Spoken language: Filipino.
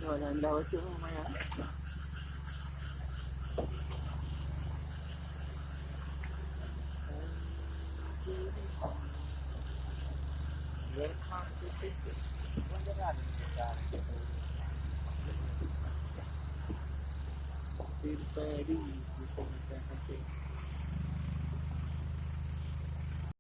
Walang lawat yung mamaya. Welcome to Philippines. Wala na rin yung daan. Feel ready before the country.